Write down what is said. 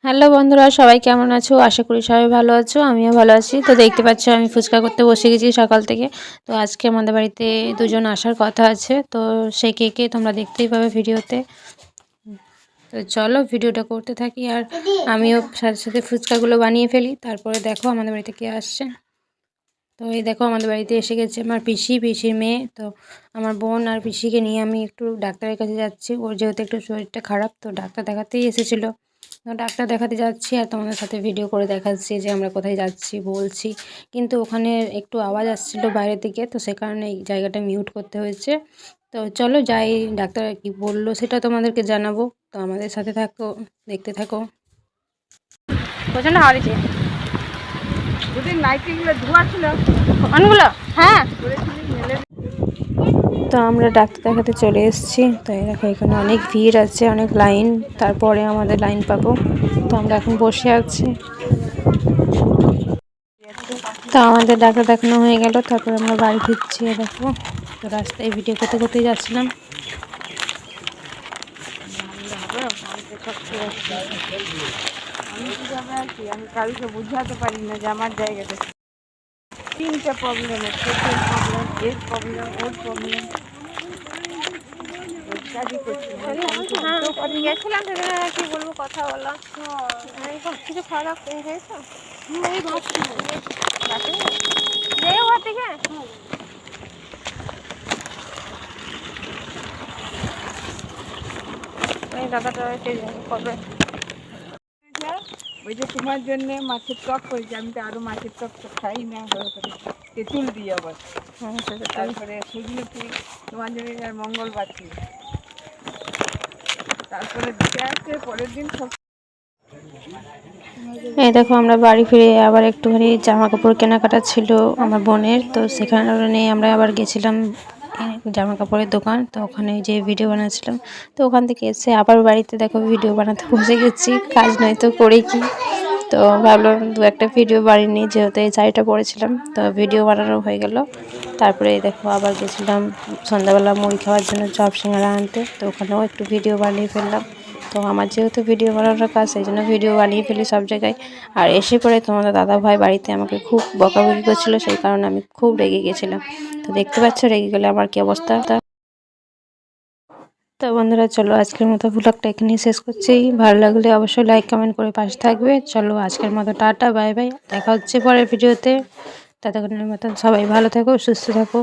Hello বন্ধুরা, সবাই কেমন আছো? আশা করি সবাই ভালো আছো, আমিও ভালো আছি। তো দেখতে পাচ্ছ আমি ফুচকা করতে বসে গেছি সকাল থেকে। তো আজকে আমাদের বাড়িতে দুজন আসার কথা আছে, তো সেই কেকে তোমরা দেখতেই পাবে ভিডিওতে। তো চলো ভিডিওটা করতে থাকি, আর আমিও সাথে সাথে ফুচকাগুলো বানিয়ে ফেলি। তারপরে দেখো আমাদের বাড়িতে কে আসছে। তো এই দেখো আমাদের বাড়িতে এসে গেছে আমার পিসির মেয়ে। তো আমার বোন আর পিসিকে নিয়ে আমি একটু ডাক্তারের কাছে যাচ্ছি। ওর যেহেতু একটু শরীরটা খারাপ, তো ডাক্তার দেখাতেই এসেছিলো। তো ডাক্তার দেখাতে যাচ্ছি আর তোমাদের সাথে ভিডিও করে দেখাচ্ছি যে আমরা কোথায় যাচ্ছি বলছি। কিন্তু ওখানে একটু আওয়াজ আসছিল বাইরের দিকে, তো সে কারণে এই জায়গাটা মিউট করতে হয়েছে। তো চলো যাই, ডাক্তার কি বললো সেটা তোমাদেরকে জানাবো। তো আমাদের সাথে থাকো, দেখতে থাকো। প্রচণ্ড হাওয়া দিচ্ছে। হ্যাঁ, তো আমরা ডাক্তার দেখাতে চলে এসেছি। তো এই দেখো এখানে অনেক ভিড় আছে, অনেক লাইন, তারপরে আমাদের লাইন পাবো। তো আমরা এখন বসে আছি। তো আমাদের ডাক্তার দেখানো হয়ে গেল, তারপরে আমরা বাড়ি ফিরছি। দেখো তো রাস্তায় ভিডিও করতে করতেই যাচ্ছিলাম। আমি কাউকে বুঝাতে পারি না যে আমার জায়গাটা তিনটা প্রবলেম, চোখের প্রবলেম, এর প্রবলেম, ওর প্রবলেম, কাজই করছি। গেছিলাম সেখানে কি বলবো, কথা বলা কিছু খাওয়া দাওয়া হয়েছে। ওর থেকে দাদাটা কবে ওই যে তোমার জন্য মাছের টক করেছি, আমি তো আরো মাছের টক তো খাই না, তেঁতুল দিই আবার। তারপরে সেগুলো ঠিক তোমার জন্য আর মঙ্গলবার ছিল। তারপরে দেখে পরের দিন সব। এই দেখো আমরা বাড়ি ফিরে আবার একটুখানি জামা কাপড় কেনাকাটা ছিল আমার বোনের। তো সেখানে আমরা আবার গেছিলাম জামা কাপড়ের দোকান। তো ওখানে যে ভিডিও বানাচ্ছিলাম, তো ওখান থেকে এসে আবার বাড়িতে দেখো ভিডিও বানাতে বসে গেছি। কাজ নয় তো করে কি, তো ভাবলাম দু একটা ভিডিও বানিয়ে নিই, যেহেতু এই শাড়িটা পরেছিলাম। তো ভিডিও বানানো হয়ে গেল। তারপরে দেখো আবার গেছিলাম সন্ধ্যাবেলা মুড়ি খাওয়ার জন্য চপ সিঙ্গাড়া আনতে। তো ওখানেও একটু ভিডিও বানিয়ে ফেললাম। তো আমার যেহেতু ভিডিও বানানোর কাজ, সেই জন্য ভিডিও বানিয়ে ফেলি সব জায়গায়। আর এসে পরে তোমাদের দাদাভাই বাড়িতে আমাকে খুব বকাবকি করছিলো, সেই কারণে আমি খুব রেগে গেছিলাম। তো দেখতে পাচ্ছ রেগে গেলে আমার কি অবস্থা। তো বন্ধুরা চলো আজকের মতো ভ্লগটা এখানেই শেষ করছি। ভালো লাগলে অবশ্যই লাইক কমেন্ট করে পাশে থাকবে। চলো আজকের মতো টাটা, বাই বাই, দেখা হচ্ছে পরের ভিডিওতে। ততক্ষণের মতন সবাই ভালো থাকো, সুস্থ থাকো।